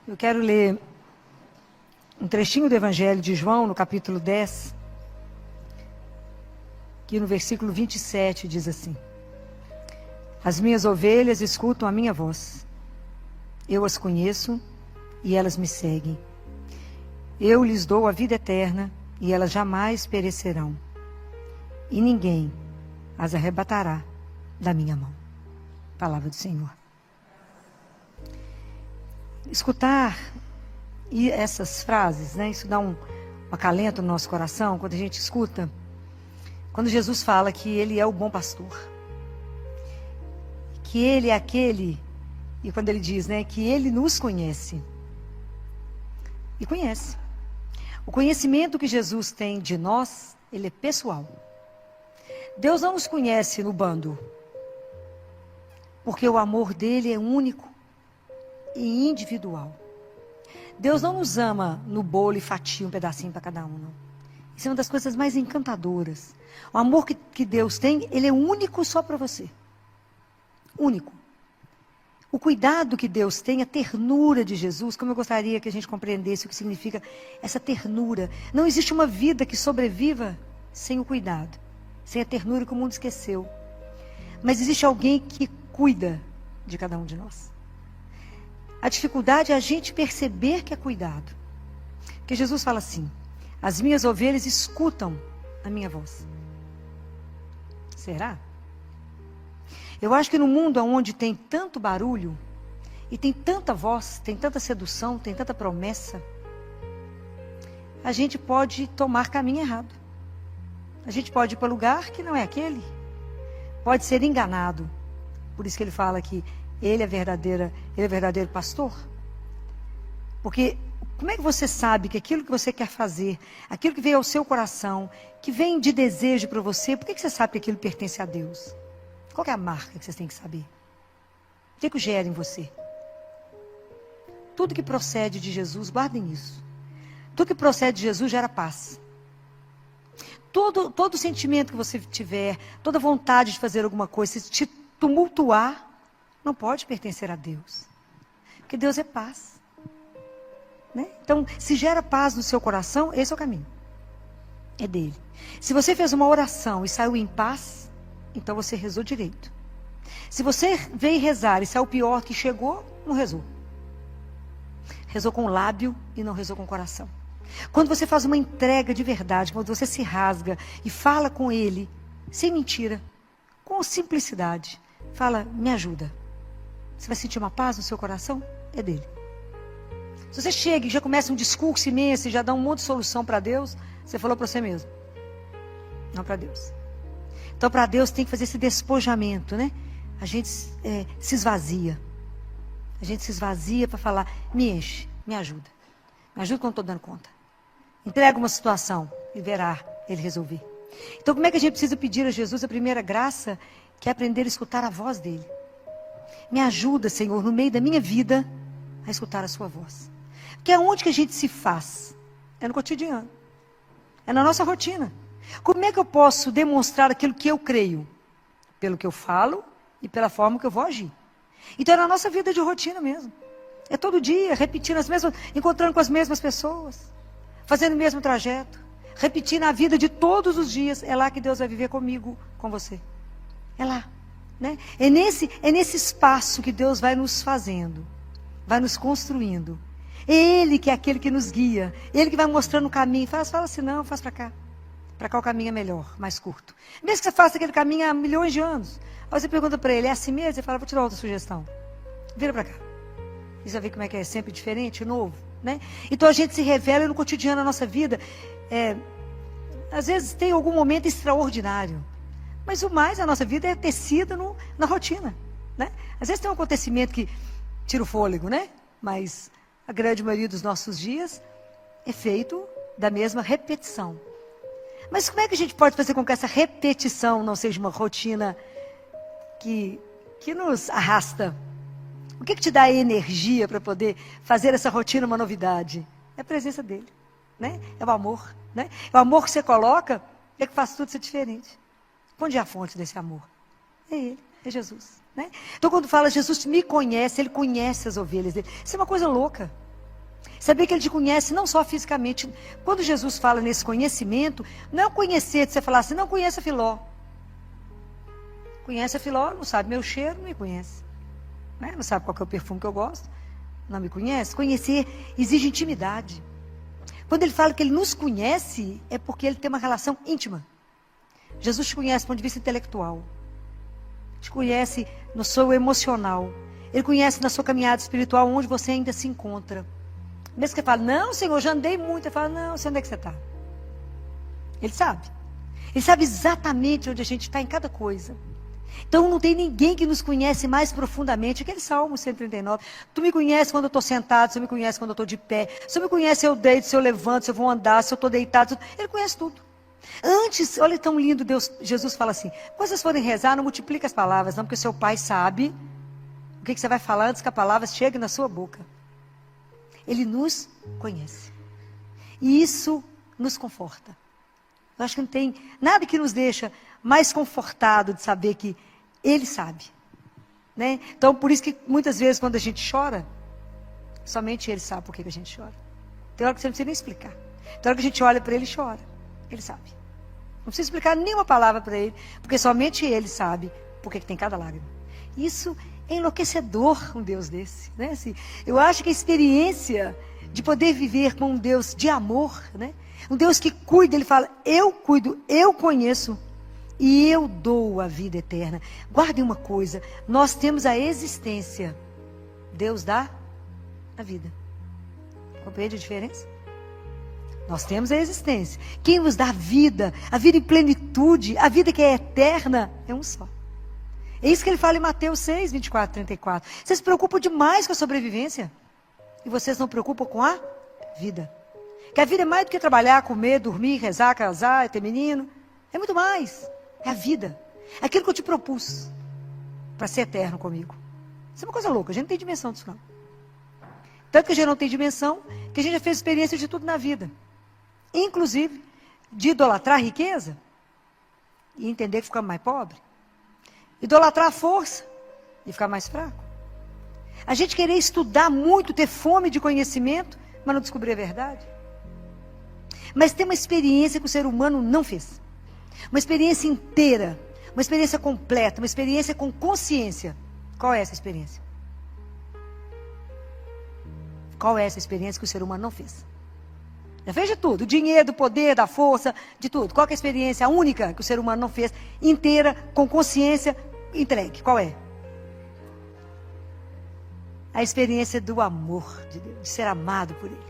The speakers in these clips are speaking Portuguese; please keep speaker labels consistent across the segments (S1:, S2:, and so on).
S1: Eu quero ler um trechinho do Evangelho de João, no capítulo 10, que no versículo 27 diz assim: As minhas ovelhas escutam a minha voz. Eu as conheço e elas me seguem. Eu lhes dou a vida eterna e elas jamais perecerão. E ninguém as arrebatará da minha mão. Palavra do Senhor. Escutar essas frases, né? Isso dá um acalento no nosso coração quando a gente escuta. Quando Jesus fala que Ele é o bom pastor. Que Ele é aquele, e quando Ele diz, né, que Ele nos conhece. E conhece. O conhecimento que Jesus tem de nós, Ele é pessoal. Deus não nos conhece no bando. Porque o amor dele é único e individual. Deus não nos ama no bolo e fatia um pedacinho para cada um, não. Isso é uma das coisas mais encantadoras. O amor que Deus tem, ele é único só para você. Único. O cuidado que Deus tem, a ternura de Jesus, como eu gostaria que a gente compreendesse o que significa essa ternura. Não existe uma vida que sobreviva sem o cuidado, sem a ternura que o mundo esqueceu. Mas existe alguém que cuida de cada um de nós. A dificuldade é a gente perceber que é cuidado. Porque Jesus fala assim: as minhas ovelhas escutam a minha voz. Será? Eu acho que no mundo onde tem tanto barulho, e tem tanta voz, tem tanta sedução, tem tanta promessa, a gente pode tomar caminho errado. A gente pode ir para lugar que não é aquele. Pode ser enganado. Por isso que ele fala que ele é verdadeiro pastor. Porque como é que você sabe que aquilo que você quer fazer, aquilo que veio ao seu coração, que vem de desejo para você, por que você sabe que aquilo pertence a Deus? Qual que é a marca que você tem que saber? O que gera em você? Tudo que procede de Jesus, guardem isso. Tudo que procede de Jesus gera paz. Todo sentimento que você tiver, toda vontade de fazer alguma coisa, se te tumultuar, não pode pertencer a Deus. Porque Deus é paz. Né? Então, se gera paz no seu coração, esse é o caminho. É dele. Se você fez uma oração e saiu em paz, então você rezou direito. Se você veio rezar e saiu pior que chegou, não rezou. Rezou com o lábio e não rezou com o coração. Quando você faz uma entrega de verdade, quando você se rasga e fala com ele, sem mentira, com simplicidade, fala, me ajuda. Você vai sentir uma paz no seu coração? É dele. Se você chega e já começa um discurso imenso e já dá um monte de solução para Deus, você falou para você mesmo. Não para Deus. Então, para Deus tem que fazer esse despojamento, né? A gente se esvazia. A gente se esvazia para falar, me enche, me ajuda. Me ajuda quando eu estou dando conta. Entrega uma situação e verá ele resolver. Então, como é que a gente precisa pedir a Jesus a primeira graça, que é aprender a escutar a voz dele? Me ajuda, Senhor, no meio da minha vida, a escutar a sua voz. Porque aonde que a gente se faz? É no cotidiano. É na nossa rotina. Como é que eu posso demonstrar aquilo que eu creio? Pelo que eu falo e pela forma que eu vou agir. Então é na nossa vida de rotina mesmo. É todo dia, repetindo as mesmas, encontrando com as mesmas pessoas, fazendo o mesmo trajeto, repetindo a vida de todos os dias. É lá que Deus vai viver comigo, com você. É lá. Né? É nesse espaço que Deus vai nos fazendo, vai nos construindo. É Ele que é aquele que nos guia, Ele que vai mostrando o caminho. Fala assim, não, faz para cá. Para cá o caminho é melhor, mais curto. Mesmo que você faça aquele caminho há milhões de anos. Aí você pergunta para ele, é assim mesmo? Ele fala, vou te dar outra sugestão. Vira para cá. E você vê como é que é sempre diferente, novo. Né? Então a gente se revela no cotidiano da nossa vida. Às vezes tem algum momento extraordinário. Mas o mais da nossa vida é tecida na rotina. Né? Às vezes tem um acontecimento que tira o fôlego, né? Mas a grande maioria dos nossos dias é feito da mesma repetição. Mas como é que a gente pode fazer com que essa repetição não seja uma rotina que nos arrasta? O que te dá energia para poder fazer essa rotina uma novidade? É a presença dele, né? É o amor, né? É o amor que você coloca, é que faz tudo ser diferente. Onde é a fonte desse amor? É ele, é Jesus, né? Então quando fala Jesus me conhece, ele conhece as ovelhas dele. Isso é uma coisa louca. Saber que Ele te conhece não só fisicamente. Quando Jesus fala nesse conhecimento, não é conhecer de você falar assim, não conheça Filó. Conhece a Filó, não sabe meu cheiro, não me conhece. Né? Não sabe qual que é o perfume que eu gosto, não me conhece. Conhecer exige intimidade. Quando Ele fala que Ele nos conhece, é porque Ele tem uma relação íntima. Jesus te conhece do ponto de vista intelectual. Te conhece no seu emocional. Ele conhece na sua caminhada espiritual onde você ainda se encontra. Mesmo que você fale, não, Senhor, já andei muito. Ele fala, não, sei onde é que você está. Ele sabe. Ele sabe exatamente onde a gente está em cada coisa. Então não tem ninguém que nos conhece mais profundamente. Aquele Salmo 139. Tu me conheces quando eu estou sentado, você me conhece quando eu estou de pé. Você me conhece se eu deito, se eu levanto, se eu vou andar, se eu estou deitado. Ele conhece tudo. Antes, olha tão lindo, Jesus fala assim, quando vocês forem rezar, não multiplique as palavras, não, porque o seu Pai sabe o que você vai falar antes que a palavra chegue na sua boca. Ele nos conhece. E isso nos conforta. Eu acho que não tem nada que nos deixa mais confortado de saber que Ele sabe. Né? Então, por isso que muitas vezes quando a gente chora, somente Ele sabe por que a gente chora. Tem hora que você não precisa nem explicar. Tem hora que a gente olha para Ele e chora. Ele sabe. Não precisa explicar nenhuma palavra para Ele, porque somente Ele sabe por que tem cada lágrima. Isso é enlouquecedor, um Deus desse. Né? Assim, eu acho que a experiência de poder viver com um Deus de amor, né? Um Deus que cuida, Ele fala, eu cuido, eu conheço e eu dou a vida eterna. Guardem uma coisa, nós temos a existência, Deus dá a vida. Compreende a diferença? Nós temos a existência. Quem nos dá a vida em plenitude, a vida que é eterna, é um só. É isso que ele fala em Mateus 6, 24, 34. Vocês se preocupam demais com a sobrevivência. E vocês não se preocupam com a vida. Que a vida é mais do que trabalhar, comer, dormir, rezar, casar, ter menino. É muito mais. É a vida. É aquilo que eu te propus. Para ser eterno comigo. Isso é uma coisa louca. A gente não tem dimensão disso não. Tanto que a gente não tem dimensão, que a gente já fez experiência de tudo na vida. Inclusive, de idolatrar a riqueza. E entender que ficamos mais pobres. Idolatrar a força e ficar mais fraco. A gente querer estudar muito, ter fome de conhecimento, mas não descobrir a verdade. Mas tem uma experiência que o ser humano não fez. Uma experiência inteira, uma experiência completa, uma experiência com consciência. Qual é essa experiência? Qual é essa experiência que o ser humano não fez? Já fez de tudo, do dinheiro, do poder, da força, de tudo. Qual é a experiência única que o ser humano não fez, inteira, com consciência, entregue? Qual é? A experiência do amor de Deus, de ser amado por Ele.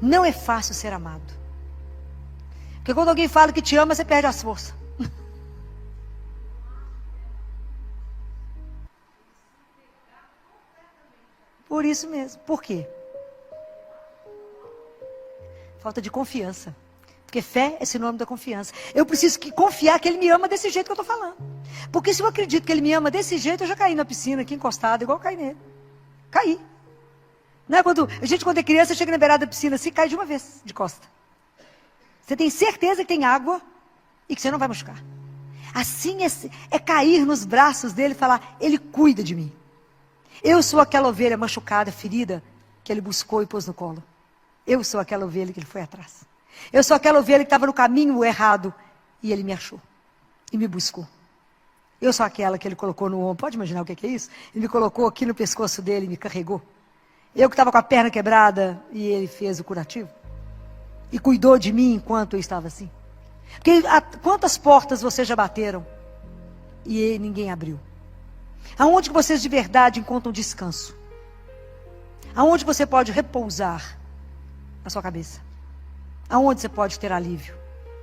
S1: Não é fácil ser amado. Porque quando alguém fala que te ama, você perde as forças. Por isso mesmo. Por quê? Falta de confiança. Porque fé é sinônimo da confiança. Eu preciso confiar que Ele me ama desse jeito que eu estou falando. Porque se eu acredito que Ele me ama desse jeito, eu já caí na piscina aqui encostado, igual eu caí nele. Caí. Não é quando é criança, chega na beirada da piscina assim, cai de uma vez, de costa. Você tem certeza que tem água e que você não vai machucar. Assim é cair nos braços dele e falar, Ele cuida de mim. Eu sou aquela ovelha machucada, ferida, que Ele buscou e pôs no colo. Eu sou aquela ovelha que Ele foi atrás. Eu sou aquela ovelha que estava no caminho errado e Ele me achou e me buscou. Eu sou aquela que Ele colocou no ombro. Pode imaginar o que é isso? Ele me colocou aqui no pescoço dele e me carregou. Eu que estava com a perna quebrada e Ele fez o curativo. E cuidou de mim enquanto eu estava assim. Porque quantas portas vocês já bateram e ninguém abriu? Aonde que vocês de verdade encontram descanso? Aonde você pode repousar na sua cabeça? Aonde você pode ter alívio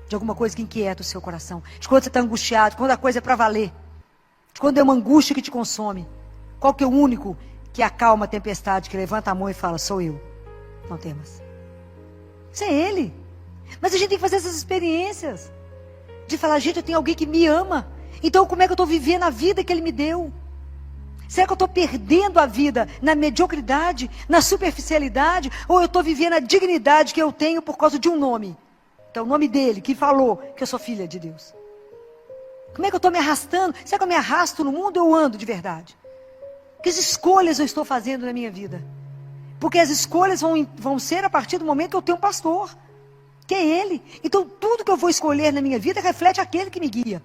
S1: de alguma coisa que inquieta o seu coração? De quando você está angustiado, de quando a coisa é para valer. De quando é uma angústia que te consome. Qual que é o único que acalma a tempestade, que levanta a mão e fala, sou eu. Não temas. Isso é Ele. Mas a gente tem que fazer essas experiências. De falar, gente, eu tenho alguém que me ama. Então como é que eu estou vivendo a vida que Ele me deu? Será que eu estou perdendo a vida na mediocridade, na superficialidade? Ou eu estou vivendo a dignidade que eu tenho por causa de um nome? Então o nome dele, que falou que eu sou filha de Deus. Como é que eu estou me arrastando? Será que eu me arrasto no mundo ou eu ando de verdade? Que escolhas eu estou fazendo na minha vida? Porque as escolhas vão ser a partir do momento que eu tenho um pastor, que é Ele. Então, tudo que eu vou escolher na minha vida reflete aquele que me guia,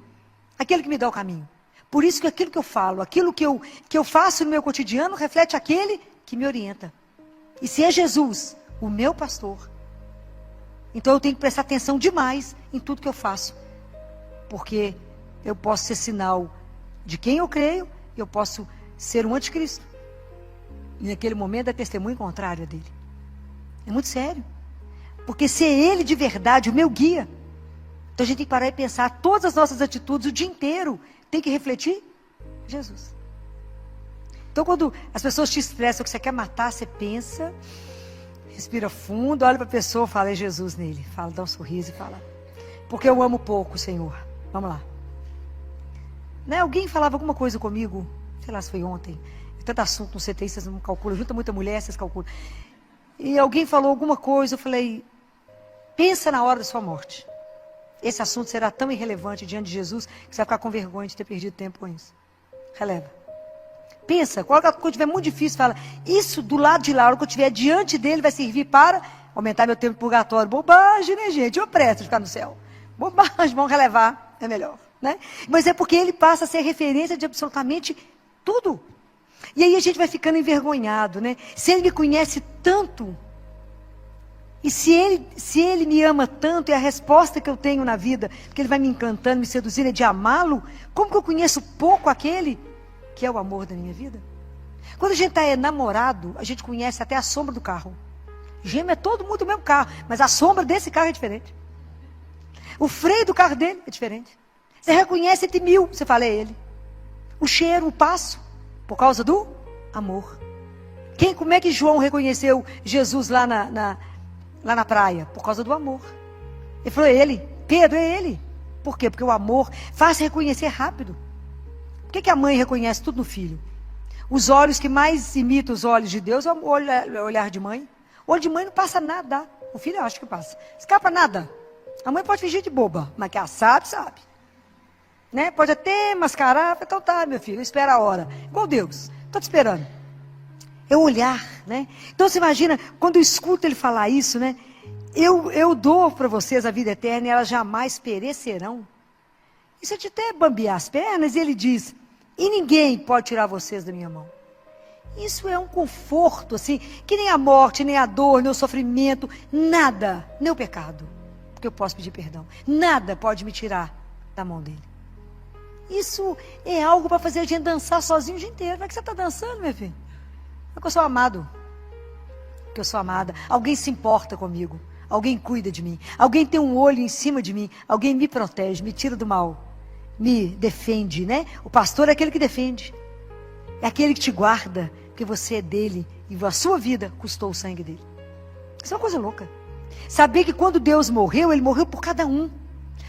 S1: aquele que me dá o caminho. Por isso que aquilo que eu falo, aquilo que eu faço no meu cotidiano, reflete aquele que me orienta. E se é Jesus, o meu pastor, então eu tenho que prestar atenção demais em tudo que eu faço. Porque eu posso ser sinal de quem eu creio, e eu posso ser um anticristo. E naquele momento é testemunho contrário dele. É muito sério. Porque se é ele de verdade, o meu guia, então a gente tem que parar e pensar, todas as nossas atitudes, o dia inteiro, tem que refletir Jesus. Então quando as pessoas te estressam, que você quer matar, você pensa, respira fundo, olha para a pessoa, fala, é Jesus nele. Fala, dá um sorriso e fala, porque eu amo pouco, Senhor. Vamos lá. Né? Alguém falava alguma coisa comigo, sei lá se foi ontem, tanto assunto no CTI, vocês não calculam, junta muita mulher, vocês calculam. E alguém falou alguma coisa, eu falei, pensa na hora da sua morte. Esse assunto será tão irrelevante diante de Jesus, que você vai ficar com vergonha de ter perdido tempo com isso. Releva. Pensa, quando estiver muito difícil, fala, isso do lado de lá, a hora que eu estiver diante dele, vai servir para aumentar meu tempo de purgatório. Bobagem, né, gente? Eu presto de ficar no céu. Bobagem, vamos relevar, é melhor. Né? Mas é porque ele passa a ser referência de absolutamente tudo. E aí a gente vai ficando envergonhado, né? Se ele me conhece tanto, e se ele me ama tanto, e a resposta que eu tenho na vida, que ele vai me encantando, me seduzindo, é de amá-lo, como que eu conheço pouco aquele que é o amor da minha vida? Quando a gente está namorado, a gente conhece até a sombra do carro. Gêmeo é todo mundo do mesmo carro, mas a sombra desse carro é diferente. O freio do carro dele é diferente. Você reconhece entre 1000, você fala, é ele. O cheiro, o passo, por causa do amor. Como é que João reconheceu Jesus lá na praia? Por causa do amor. Ele falou, é ele. Pedro, é ele. Por quê? Porque o amor faz reconhecer rápido. Por que a mãe reconhece tudo no filho? Os olhos que mais imitam os olhos de Deus é o olhar de mãe. O olho de mãe não passa nada. O filho eu acho que passa. Escapa nada. A mãe pode fingir de boba, mas que ela sabe, sabe. Né? Pode até mascarar, então tá, meu filho, espera a hora. Igual Deus, estou te esperando. É o olhar, né? Então você imagina, quando eu escuto ele falar isso, né? Eu dou para vocês a vida eterna e elas jamais perecerão. E se a gente até bambear as pernas, e ele diz, e ninguém pode tirar vocês da minha mão. Isso é um conforto, assim, que nem a morte, nem a dor, nem o sofrimento, nada, nem o pecado, porque eu posso pedir perdão. Nada pode me tirar da mão dele. Isso é algo para fazer a gente dançar sozinho o dia inteiro. Como é que você está dançando, meu filho? Porque eu sou amado. Porque eu sou amada. Alguém se importa comigo. Alguém cuida de mim. Alguém tem um olho em cima de mim. Alguém me protege, me tira do mal. Me defende, né? O pastor é aquele que defende. É aquele que te guarda. Porque você é dele. E a sua vida custou o sangue dele. Isso é uma coisa louca. Saber que quando Deus morreu, ele morreu por cada um.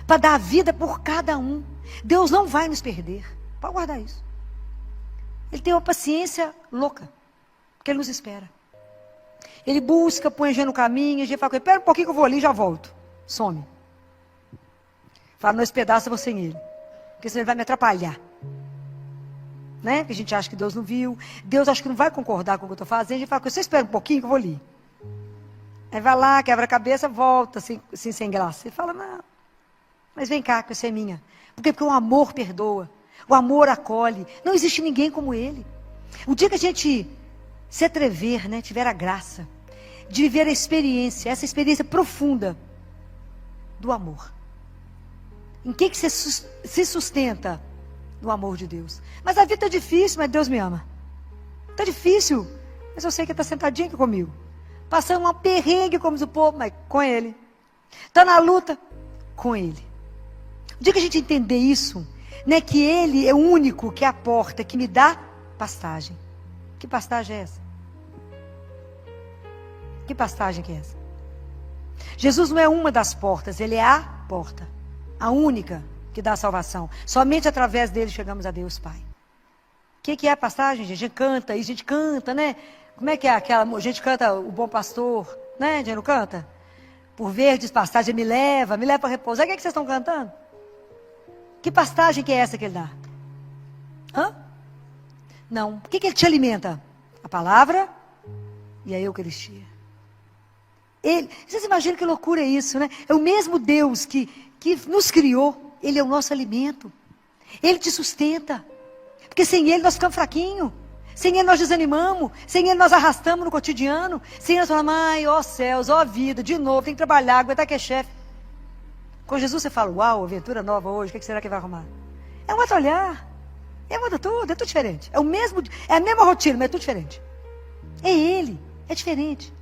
S1: Para dar a vida por cada um. Deus não vai nos perder. Pode guardar isso. Ele tem uma paciência louca. Porque ele nos espera. Ele busca, põe a gente no caminho. A gente fala, espera um pouquinho que eu vou ali e já volto. Some. Fala, nesse pedaço eu vou sem ele. Porque senão ele vai me atrapalhar. Né? Porque a gente acha que Deus não viu. Deus acha que não vai concordar com o que eu estou fazendo. A gente fala, você espera um pouquinho que eu vou ali. Aí vai lá, quebra a cabeça, volta assim sem graça. Ele fala, não. Mas vem cá, que você é minha. Porque o amor perdoa. O amor acolhe. Não existe ninguém como ele. O dia que a gente se atrever, né, tiver a graça de viver a experiência, essa experiência profunda do amor. Em que você se sustenta? No amor de Deus. Mas a vida está difícil, mas Deus me ama. Está difícil, mas eu sei que está sentadinho aqui comigo. Passando uma perrengue, como diz o povo, mas com ele. Está na luta, com ele. O dia que a gente entender isso, né, que ele é o único que é a porta, que me dá pastagem. Que pastagem é essa? Que pastagem que é essa? Jesus não é uma das portas, ele é a porta. A única que dá a salvação. Somente através dele chegamos a Deus Pai. O que é a pastagem, gente? A gente canta, a gente canta, né? Como é que é aquela... A gente canta o Bom Pastor, né? A gente não canta? Por verdes pastagens me leva para repousar. O que vocês estão cantando? Que pastagem que é essa que ele dá? Hã? Não. O que ele te alimenta? A palavra e a Eucaristia. Vocês imaginam que loucura é isso, né? É o mesmo Deus que nos criou, Ele é o nosso alimento. Ele te sustenta. Porque sem Ele nós ficamos fraquinhos. Sem Ele nós desanimamos. Sem Ele nós arrastamos no cotidiano. Sem Ele nós falamos, ai, ó céus, ó vida, de novo, tem que trabalhar, aguentar que é chefe. Com Jesus você fala, uau, aventura nova hoje, o que será que vai arrumar? É um outro olhar. Muda tudo, é tudo diferente. É a mesma rotina, mas é tudo diferente. É Ele, é diferente.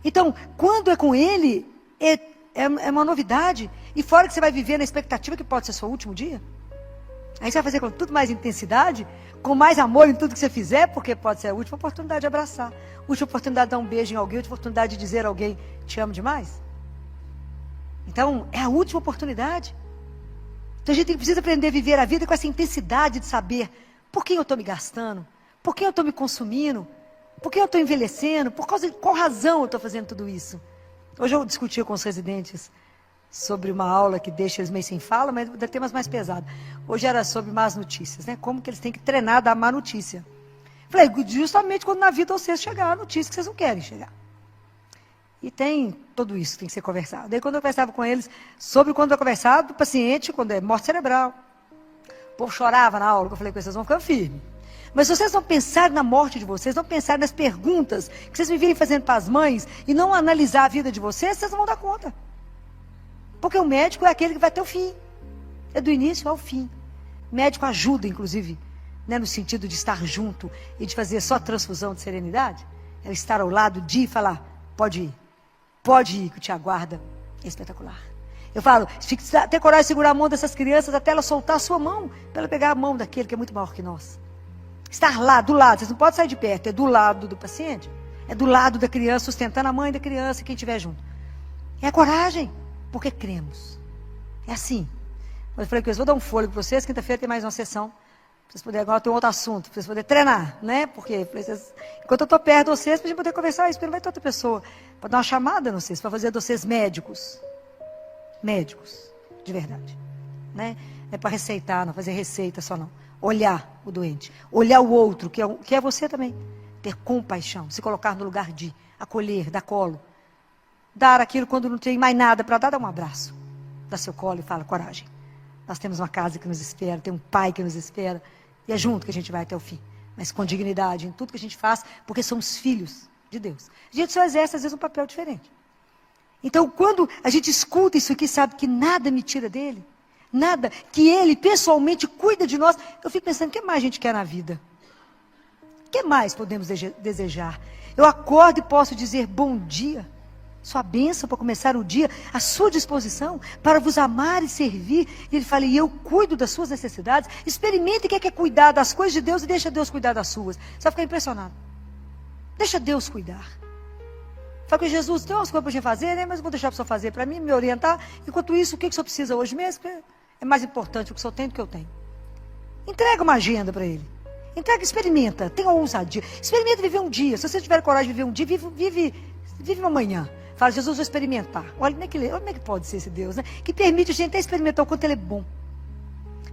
S1: Então, quando é com Ele, é uma novidade. E fora que você vai viver na expectativa que pode ser seu último dia. Aí você vai fazer com tudo mais intensidade, com mais amor em tudo que você fizer, porque pode ser a última oportunidade de abraçar. Última oportunidade de dar um beijo em alguém, última oportunidade de dizer a alguém, te amo demais. Então, é a última oportunidade. Então a gente precisa aprender a viver a vida com essa intensidade de saber por quem eu estou me gastando, por quem eu estou me consumindo, por quem eu estou envelhecendo, por causa de qual razão eu estou fazendo tudo isso. Hoje eu discuti com os residentes sobre uma aula que deixa eles meio sem fala, mas dá temas mais pesados. Hoje era sobre más notícias, né? Como que eles têm que treinar a dar má notícia. Falei, justamente quando na vida vocês chegar a notícia que vocês não querem chegar. E tem tudo isso que tem que ser conversado. Daí quando eu conversava com eles sobre quando eu conversava do paciente, quando é morte cerebral. O povo chorava na aula, que eu falei com vocês vão ficar firmes. Mas se vocês não pensarem na morte de vocês, não pensarem nas perguntas que vocês me virem fazendo para as mães e não analisar a vida de vocês não vão dar conta. Porque o médico é aquele que vai ter o fim. É do início ao fim. O médico ajuda, inclusive, né, no sentido de estar junto e de fazer só transfusão de serenidade. É estar ao lado de falar, pode ir, que te aguarda. É espetacular. Eu falo, ter coragem de segurar a mão dessas crianças até ela soltar a sua mão, para ela pegar a mão daquele que é muito maior que nós. Estar lá, do lado, vocês não podem sair de perto, é do lado do paciente, é do lado da criança, sustentando a mãe da criança, quem estiver junto. É a coragem, porque cremos. É assim. Eu falei que eu vou dar um fôlego para vocês, quinta-feira tem mais uma sessão, para vocês poderem, agora tem um outro assunto, para vocês poderem treinar, né? Porque vocês, enquanto eu estou perto de vocês, para a gente poder conversar isso, porque não vai ter outra pessoa, para dar uma chamada em vocês, para fazer de vocês médicos. Médicos, de verdade. Né? Não é para receitar, não fazer receita só não. Olhar o doente, olhar o outro, que é você também. Ter compaixão, se colocar no lugar de acolher, dar colo. Dar aquilo quando não tem mais nada para dar um abraço. Dá seu colo e fala, coragem. Nós temos uma casa que nos espera, tem um pai que nos espera. E é junto que a gente vai até o fim. Mas com dignidade em tudo que a gente faz, porque somos filhos de Deus. A gente só exerce, às vezes, um papel diferente. Então, quando a gente escuta isso aqui, sabe que nada me tira dele. Nada, que Ele pessoalmente cuida de nós. Eu fico pensando, o que mais a gente quer na vida? O que mais podemos desejar? Eu acordo e posso dizer bom dia. Sua bênção para começar o dia, à sua disposição, para vos amar e servir. E Ele fala, e eu cuido das suas necessidades. Experimente quem quer cuidar das coisas de Deus e deixa Deus cuidar das suas. Você vai ficar impressionado. Deixa Deus cuidar. Fala que Jesus, tem umas coisas para a gente fazer, né? Mas eu vou deixar para o senhor fazer para mim, me orientar. Enquanto isso, o que o senhor precisa hoje mesmo? É mais importante o que o senhor tem do que eu tenho. Entrega uma agenda para Ele. Entrega, experimenta, tenha ousadia. Experimenta viver um dia. Se você tiver coragem de viver um dia, vive uma manhã. Fala, Jesus, vou experimentar. Olha como é que pode ser esse Deus, né? Que permite a gente até experimentar o quanto Ele é bom.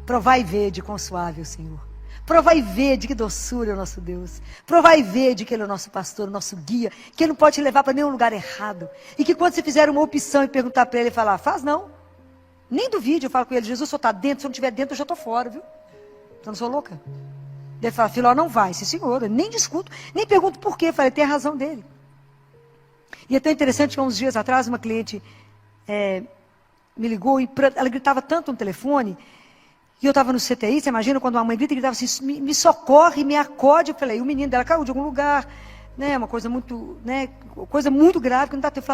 S1: Provar e ver de quão suave é o Senhor. Provar e ver de que doçura é o nosso Deus. Provar e ver de que Ele é o nosso pastor, o nosso guia. Que Ele não pode te levar para nenhum lugar errado. E que quando você fizer uma opção e perguntar para Ele, falar, faz não. Nem duvide, eu falo com Ele, Jesus, o senhor está dentro, se eu não estiver dentro, eu já estou fora, viu? Eu não sou louca. Ele fala, filho, não vai, sim senhor. Eu nem discuto, nem pergunto por quê. Eu falei, tem a razão dele. E é tão interessante que uns dias atrás, uma cliente me ligou e ela gritava tanto no telefone. E eu estava no CTI, você imagina quando uma mãe grita e gritava assim, me socorre, me acode. Eu falei, o menino dela caiu de algum lugar, né, uma coisa muito, né, coisa muito grave, que não dá tempo.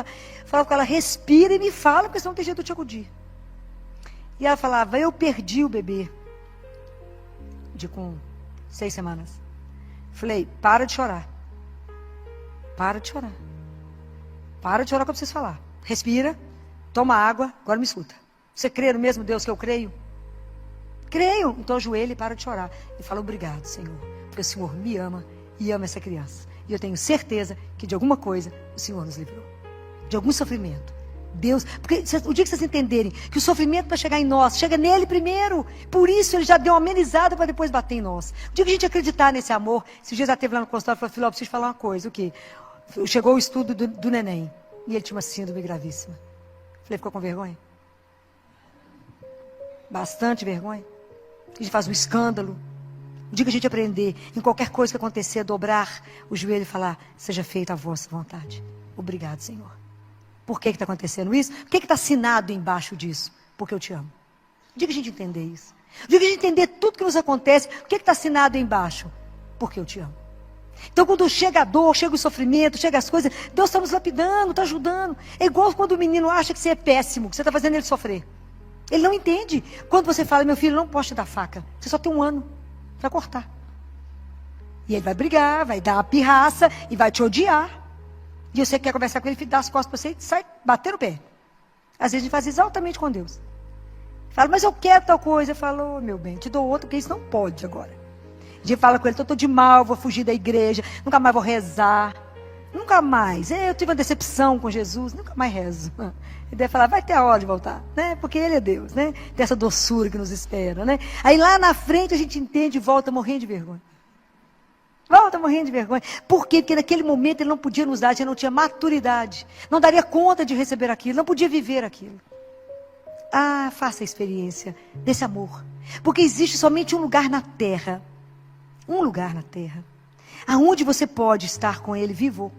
S1: Falava com ela, respira e me fala, porque senão não tem jeito de eu te acudir. E ela falava, eu perdi o bebê, com 6 semanas. Falei, para de chorar. Para de chorar. Para de chorar que eu preciso falar. Respira, toma água, agora me escuta. Você crê no mesmo Deus que eu creio? Creio. Então ajoelhe e para de chorar. E fala, obrigado, Senhor, porque o Senhor me ama e ama essa criança. E eu tenho certeza que de alguma coisa o Senhor nos livrou. De algum sofrimento. Deus, porque o dia que vocês entenderem que o sofrimento para chegar em nós, chega nele primeiro, por isso Ele já deu uma amenizada para depois bater em nós. O dia que a gente acreditar nesse amor, esses dias ela esteve lá no consultório e falou, filho, eu preciso falar uma coisa, o quê? chegou o estudo do neném. E ele tinha uma síndrome gravíssima. Falei, ficou com vergonha? Bastante vergonha. A gente faz um escândalo. O dia que a gente aprender, em qualquer coisa que acontecer, dobrar o joelho e falar, seja feita a vossa vontade. Obrigado, Senhor. Por que está acontecendo isso? Por que está assinado embaixo disso? Porque eu te amo. O dia que a gente entender isso. O dia que a gente entender tudo que nos acontece, o que está assinado embaixo? Porque eu te amo. Então, quando chega a dor, chega o sofrimento, chega as coisas, Deus está nos lapidando, está ajudando. É igual quando o menino acha que você é péssimo, que você está fazendo ele sofrer. Ele não entende. Quando você fala, meu filho, não posso te dar faca. Você só tem 1 ano para cortar. E ele vai brigar, vai dar uma pirraça e vai te odiar. E você quer conversar com ele, dá as costas para você e sai bater no pé. Às vezes a gente faz exatamente com Deus. Fala, mas eu quero tal coisa. Eu falo, meu bem, te dou outra, porque isso não pode agora. A gente fala com ele, estou de mal, vou fugir da igreja, nunca mais vou rezar. Nunca mais. Eu tive uma decepção com Jesus, nunca mais rezo. Ele deve falar, vai ter a hora de voltar, né? Porque Ele é Deus, né? Tem essa doçura que nos espera, né? Aí lá na frente a gente entende e volta morrendo de vergonha. Volta morrendo de vergonha. Por quê? Porque naquele momento Ele não podia nos dar, a gente não tinha maturidade. Não daria conta de receber aquilo, não podia viver aquilo. Ah, faça a experiência desse amor. Porque existe somente um lugar na terra. Um lugar na terra. Aonde você pode estar com Ele vivo.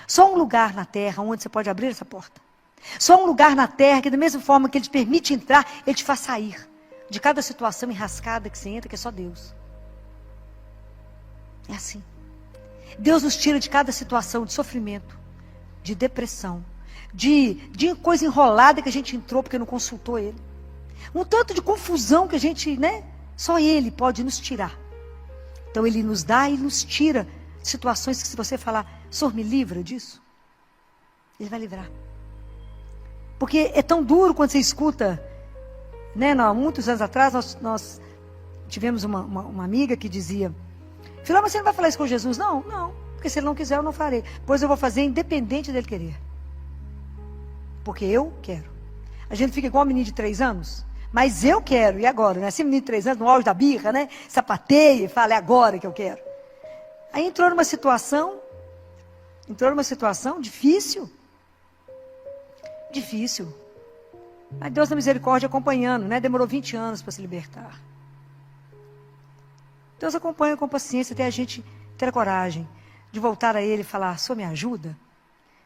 S1: Só um lugar na terra onde você pode abrir essa porta. Só um lugar na terra que da mesma forma que Ele te permite entrar, Ele te faz sair de cada situação enrascada que você entra, que é só Deus. É assim. Deus nos tira de cada situação de sofrimento, de depressão, de coisa enrolada que a gente entrou porque não consultou Ele. Um tanto de confusão que a gente, né? Só Ele pode nos tirar. Então Ele nos dá e nos tira situações que se você falar, Senhor, me livra disso, Ele vai livrar. Porque é tão duro quando você escuta, né? Muitos anos atrás, nós tivemos uma amiga que dizia, filha, mas você não vai falar isso com Jesus? Não, porque se Ele não quiser eu não farei. Pois eu vou fazer independente dEle querer. Porque eu quero. A gente fica igual um menino de 3 anos, mas eu quero, e agora? Né? Assim, menino de 3 anos, no auge da birra, né? Sapateia e fala, é agora que eu quero. Aí entrou numa situação difícil. Difícil. Mas Deus na misericórdia acompanhando, né? Demorou 20 anos para se libertar. Deus acompanha com paciência até a gente ter a coragem de voltar a Ele e falar, Senhor, me ajuda.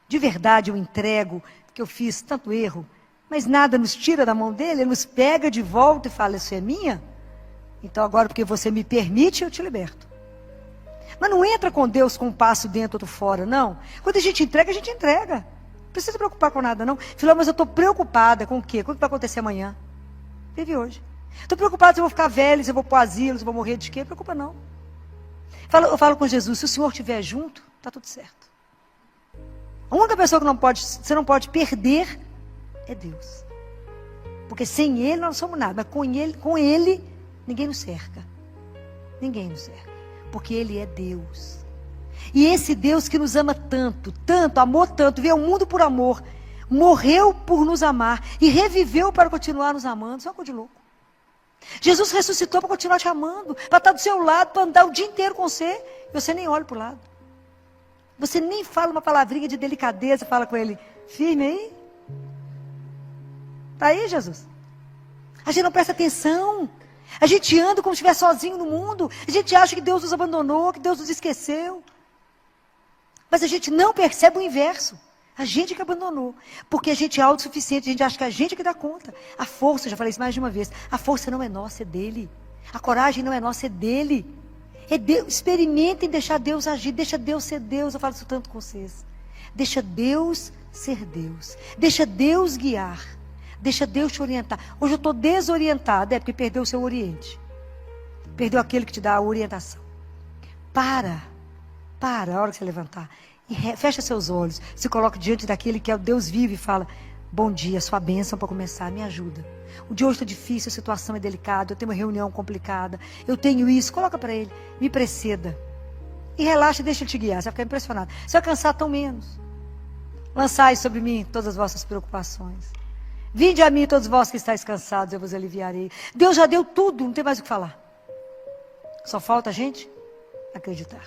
S1: De verdade eu entrego que eu fiz tanto erro, mas nada nos tira da mão dEle, Ele nos pega de volta e fala, isso é minha? Então agora porque você me permite, eu te liberto. Mas não entra com Deus com um passo dentro, outro fora, não. Quando a gente entrega, a gente entrega. Não precisa se preocupar com nada, não. Filho, mas eu estou preocupada com o quê? Com o que vai acontecer amanhã? Vive hoje. Estou preocupada se eu vou ficar velho, se eu vou para o asilo, se eu vou morrer de quê? Não preocupa, não. Eu falo com Jesus, se o Senhor estiver junto, está tudo certo. A única pessoa que você não pode perder é Deus. Porque sem Ele nós não somos nada. Mas com Ele ninguém nos cerca. Ninguém nos cerca. Porque Ele é Deus. E esse Deus que nos ama tanto, tanto, amou tanto, veio ao mundo por amor, morreu por nos amar e reviveu para continuar nos amando. Isso é uma coisa de louco. Jesus ressuscitou para continuar te amando, para estar do seu lado, para andar o dia inteiro com você, e você nem olha para o lado. Você nem fala uma palavrinha de delicadeza, fala com Ele, firme aí. Está aí, Jesus? A gente não presta atenção. A gente anda como se estivesse sozinho no mundo. A gente acha que Deus nos abandonou, que Deus nos esqueceu. Mas a gente não percebe o inverso. A gente que abandonou. Porque a gente é autossuficiente, a gente acha que a gente é que dá conta. A força, já falei isso mais de uma vez, a força não é nossa, é dele. A coragem não é nossa, é dele. É Deus. Experimentem deixar Deus agir, deixa Deus ser Deus. Eu falo isso tanto com vocês. Deixa Deus ser Deus. Deixa Deus guiar. Deixa Deus te orientar. Hoje eu estou desorientada, porque perdeu o seu oriente. Perdeu aquele que te dá a orientação. Para a hora que você levantar. E fecha seus olhos. Se coloca diante daquele que é o Deus vivo e fala, bom dia, sua bênção para começar, me ajuda. O dia hoje está difícil, a situação é delicada, eu tenho uma reunião complicada, eu tenho isso, coloca para ele, me preceda. E relaxa e deixa ele te guiar, você vai ficar impressionado. Você vai cansar tão menos. Lançai sobre mim todas as vossas preocupações. Vinde a mim todos vós que estáis cansados, eu vos aliviarei. Deus já deu tudo, não tem mais o que falar. Só falta a gente acreditar.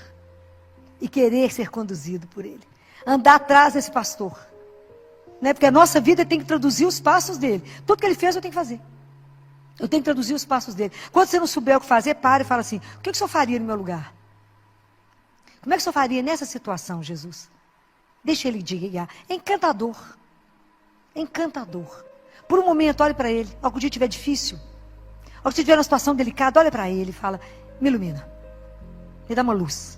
S1: e querer ser conduzido por Ele. Andar atrás desse pastor. Né? Porque a nossa vida tem que traduzir os passos dele. Tudo que ele fez eu tenho que fazer. Eu tenho que traduzir os passos dele. Quando você não souber o que fazer, para e fala assim, o que o senhor faria no meu lugar? Como é que o senhor faria nessa situação, Jesus? Deixa ele guiar. É encantador. É encantador. Por um momento, olhe para ele. Ao que o dia estiver difícil, ao que você estiver numa situação delicada, olha para ele e fala, me ilumina. Me dá uma luz.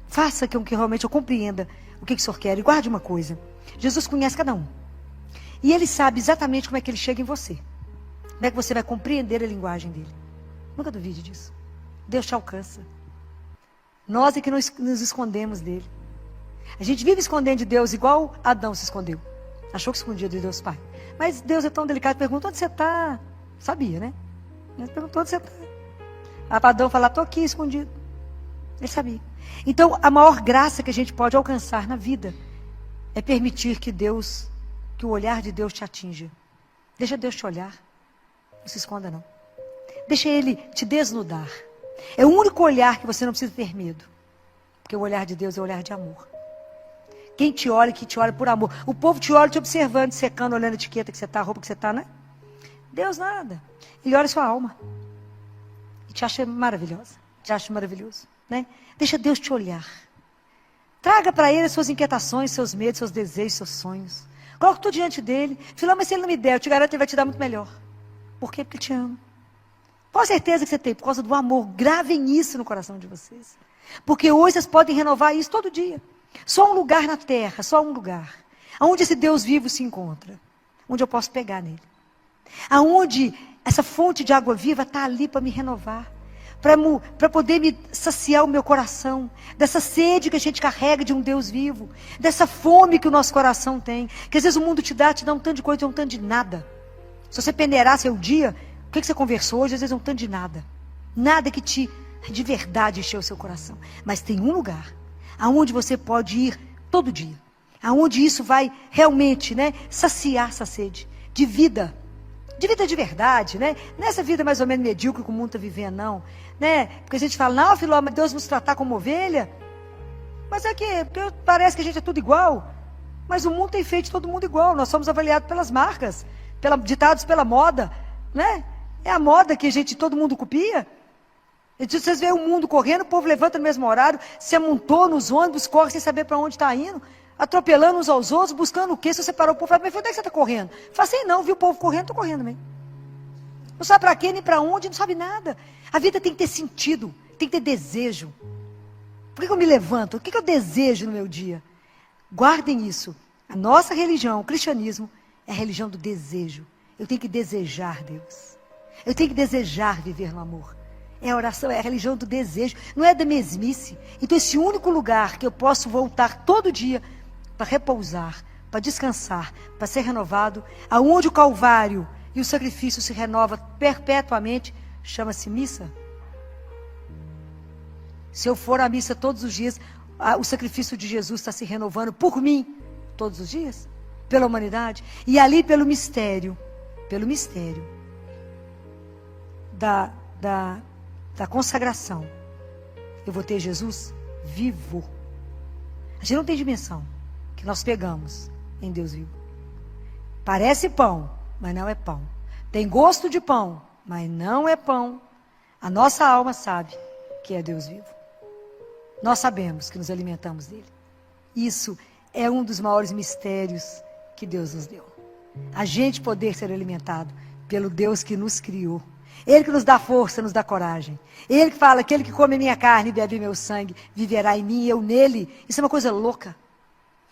S1: Faça com que realmente eu compreenda o que o senhor quer. E guarde uma coisa. Jesus conhece cada um. E Ele sabe exatamente como é que Ele chega em você. Como é que você vai compreender a linguagem dEle. Nunca duvide disso. Deus te alcança. Nós é que nos escondemos dEle. A gente vive escondendo de Deus igual Adão se escondeu. Achou que escondia de Deus Pai. Mas Deus é tão delicado, pergunta onde você está. Sabia, né? Ele perguntou onde você está. Adão falou, estou aqui escondido. Ele sabia. Então, a maior graça que a gente pode alcançar na vida é permitir que o olhar de Deus te atinja. Deixa Deus te olhar. Não se esconda, não. Deixa Ele te desnudar. É o único olhar que você não precisa ter medo. Porque o olhar de Deus é o olhar de amor. Quem te olha por amor. O povo te olha te observando, secando, olhando a etiqueta que você está, a roupa que você está, né? Deus nada. Ele olha a sua alma. E te acha maravilhosa. Te acha maravilhoso. Né? Deixa Deus te olhar. Traga para Ele as suas inquietações, seus medos, seus desejos, seus sonhos. Coloque tudo diante dEle. Filão, mas se Ele não me der, eu te garanto que Ele vai te dar muito melhor. Por quê? Porque Ele te ama. Qual a certeza que você tem? Por causa do amor. Gravem isso no coração de vocês. Porque hoje vocês podem renovar isso todo dia. Só um lugar na terra, só um lugar. Onde esse Deus vivo se encontra. Onde eu posso pegar nele. Aonde essa fonte de água viva está ali para me renovar. Para poder me saciar o meu coração. Dessa sede que a gente carrega de um Deus vivo. Dessa fome que o nosso coração tem. Que às vezes o mundo te dá um tanto de coisa, um tanto de nada. Se você peneirar seu dia, o que você conversou hoje, às vezes é um tanto de nada. Nada que de verdade encheu o seu coração. Mas tem um lugar aonde você pode ir todo dia. Aonde isso vai realmente, né, saciar essa sede de vida. De vida de verdade, né? Nessa vida mais ou menos medíocre que o mundo está vivendo, não. Né? Porque a gente fala, não, filho, mas Deus nos tratar como ovelha. Mas é que parece que a gente é tudo igual. Mas o mundo tem feito todo mundo igual. Nós somos avaliados pelas marcas, ditados pela moda. Né? É a moda que todo mundo copia. Vocês veem o mundo correndo, o povo levanta no mesmo horário, se amontou nos ônibus, corre sem saber para onde está indo. Atropelando uns aos outros, buscando o quê? Se você parar o povo, fala, mas onde é que você está correndo? Fala assim, não, viu o povo correndo, estou correndo mesmo. Não sabe para quê, nem para onde, não sabe nada. A vida tem que ter sentido, tem que ter desejo. Por que eu me levanto? O que eu desejo no meu dia? Guardem isso. A nossa religião, o cristianismo, é a religião do desejo. Eu tenho que desejar Deus. Eu tenho que desejar viver no amor. É a oração, é a religião do desejo, não é da mesmice. Então esse único lugar que eu posso voltar todo dia para repousar, para descansar, para ser renovado, aonde o Calvário e o sacrifício se renova perpetuamente, chama-se missa. Se eu for à missa todos os dias, o sacrifício de Jesus está se renovando por mim, todos os dias, pela humanidade, e ali pelo mistério da consagração, eu vou ter Jesus vivo. A gente não tem dimensão que nós pegamos em Deus vivo. Parece pão, mas não é pão. Tem gosto de pão, mas não é pão. A nossa alma sabe que é Deus vivo. Nós sabemos que nos alimentamos dele. Isso é um dos maiores mistérios que Deus nos deu. A gente poder ser alimentado pelo Deus que nos criou. Ele que nos dá força, nos dá coragem. Ele que fala, aquele que come minha carne e bebe meu sangue, viverá em mim e eu nele. Isso é uma coisa louca.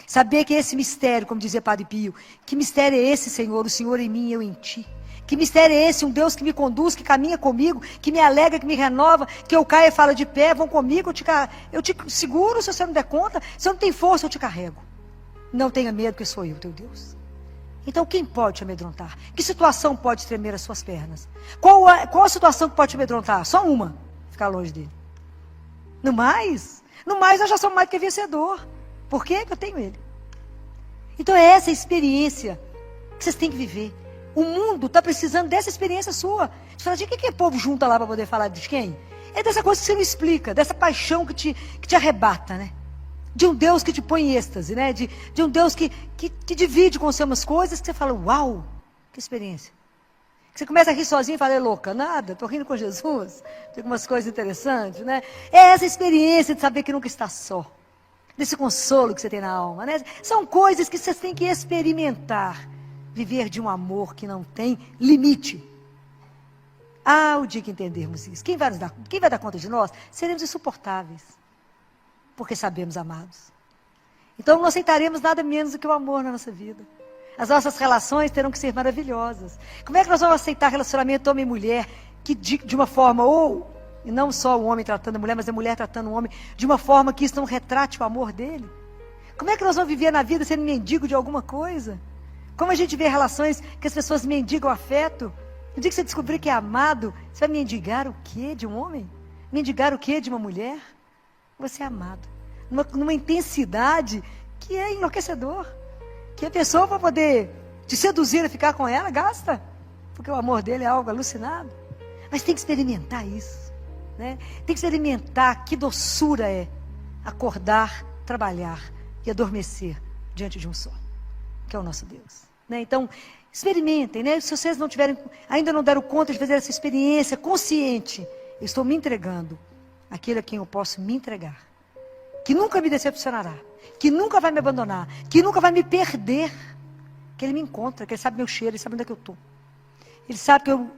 S1: Saber que esse mistério, como dizia Padre Pio, que mistério é esse, Senhor? O Senhor em mim e eu em ti. Que mistério é esse? Um Deus que me conduz, que caminha comigo, que me alegra, que me renova, que eu caia e fala de pé, vão comigo, eu te seguro se você não der conta. Se eu não tenho força, eu te carrego. Não tenha medo, porque sou eu, teu Deus. Então, quem pode te amedrontar? Que situação pode tremer as suas pernas? Qual a situação que pode te amedrontar? Só uma. Ficar longe dele. No mais, nós já somos mais do que vencedor. Por quê? Porque eu tenho ele. Então, é essa experiência que vocês têm que viver. O mundo está precisando dessa experiência sua. Você fala, de que o povo junta lá para poder falar de quem? É dessa coisa que você não explica, dessa paixão que te arrebata, né? De um Deus que te põe em êxtase, né? De um Deus que divide com você umas coisas que você fala, uau, que experiência. Que você começa a rir sozinho e fala, é louca, nada, estou rindo com Jesus, tem algumas coisas interessantes, né? É essa experiência de saber que nunca está só. Desse consolo que você tem na alma, né? São coisas que vocês têm que experimentar. Viver de um amor que não tem limite. Ah, o dia que entendermos isso. Quem vai dar conta de nós? Seremos insuportáveis. Porque sabemos amados. Então não aceitaremos nada menos do que o amor na nossa vida. As nossas relações terão que ser maravilhosas. Como é que nós vamos aceitar relacionamento homem e mulher que de uma forma, e não só o homem tratando a mulher, mas a mulher tratando o homem, de uma forma que isso não retrate o amor dele? Como é que nós vamos viver na vida sendo mendigo de alguma coisa? Como a gente vê relações que as pessoas mendigam afeto? No dia que você descobrir que é amado, você vai mendigar o quê de um homem? Mendigar o quê de uma mulher? Você é amado. Numa intensidade que é enlouquecedor. Que a pessoa, para poder te seduzir a ficar com ela, gasta. Porque o amor dele é algo alucinado. Mas tem que experimentar isso. Né? Tem que experimentar que doçura é acordar, trabalhar e adormecer diante de um só, que é o nosso Deus. Né? Então, experimentem, né? Se vocês ainda não deram conta de fazer essa experiência consciente, eu estou me entregando àquele a quem eu posso me entregar, que nunca me decepcionará, que nunca vai me abandonar, que nunca vai me perder, que Ele me encontra, que Ele sabe meu cheiro, Ele sabe onde é que eu estou. Ele sabe que eu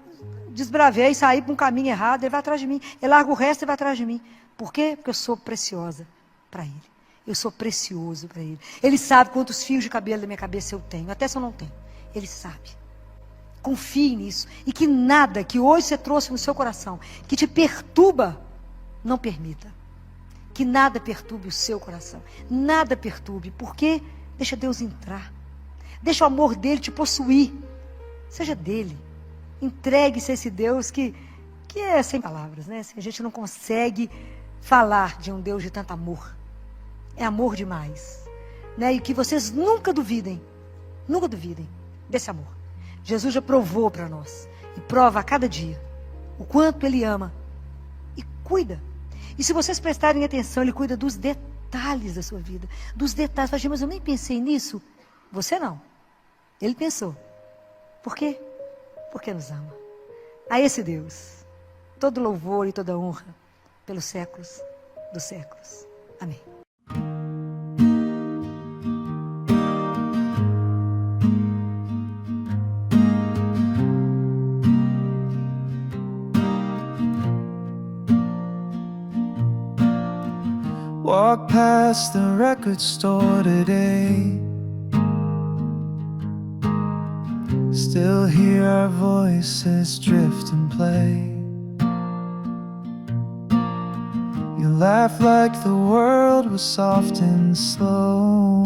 S1: desbravei e saí para um caminho errado, Ele vai atrás de mim. Ele larga o resto e vai atrás de mim. Por quê? Porque eu sou preciosa para Ele. Eu sou precioso para Ele. Ele sabe quantos fios de cabelo da minha cabeça eu tenho, até se eu não tenho. Ele sabe. Confie nisso. E que nada que hoje você trouxe no seu coração, que te perturba, não permita. Que nada perturbe o seu coração. Nada perturbe. Por quê? Deixa Deus entrar. Deixa o amor dele te possuir. Seja dele. Entregue-se a esse Deus que é sem palavras, né? A gente não consegue falar de um Deus de tanto amor. É amor demais. Né? E que vocês nunca duvidem desse amor. Jesus já provou para nós. E prova a cada dia o quanto Ele ama. E cuida. E se vocês prestarem atenção, Ele cuida dos detalhes da sua vida. Dos detalhes. Fala, mas eu nem pensei nisso. Você não. Ele pensou. Por quê? Porque nos ama. A esse Deus, todo louvor e toda honra pelos séculos dos séculos. Amém.
S2: Walk past the record store today, still hear our voices drift and play. You laugh like the world was soft and slow.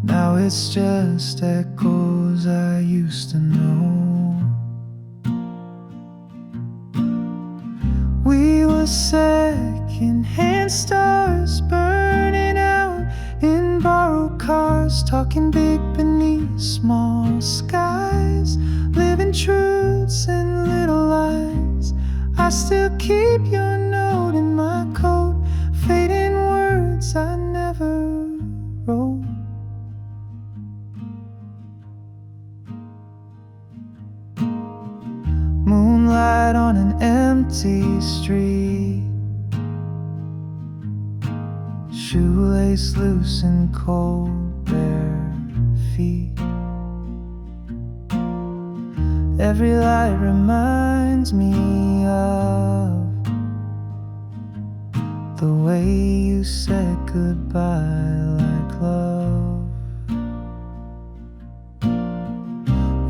S2: Now it's just echoes I used to know. We were second-hand stars burning out in borrowed cars, talking big beneath small skies, living truths and little lies. I still keep your note in my coat, fading words I never wrote. Moonlight on an empty street, shoelace loose and cold bare feet. Every light reminds me of the way you said goodbye like love.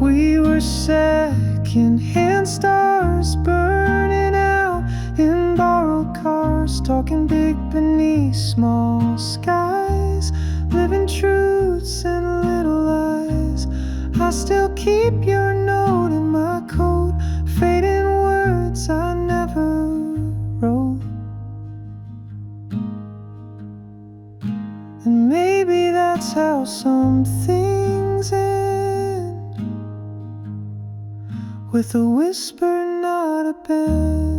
S2: We were second-hand stars burning out in borrowed cars, talking big beneath small skies, living truths and little lies. I still keep your note in my coat, fading words I never wrote. And maybe that's how some things end. with a whisper, not a bed.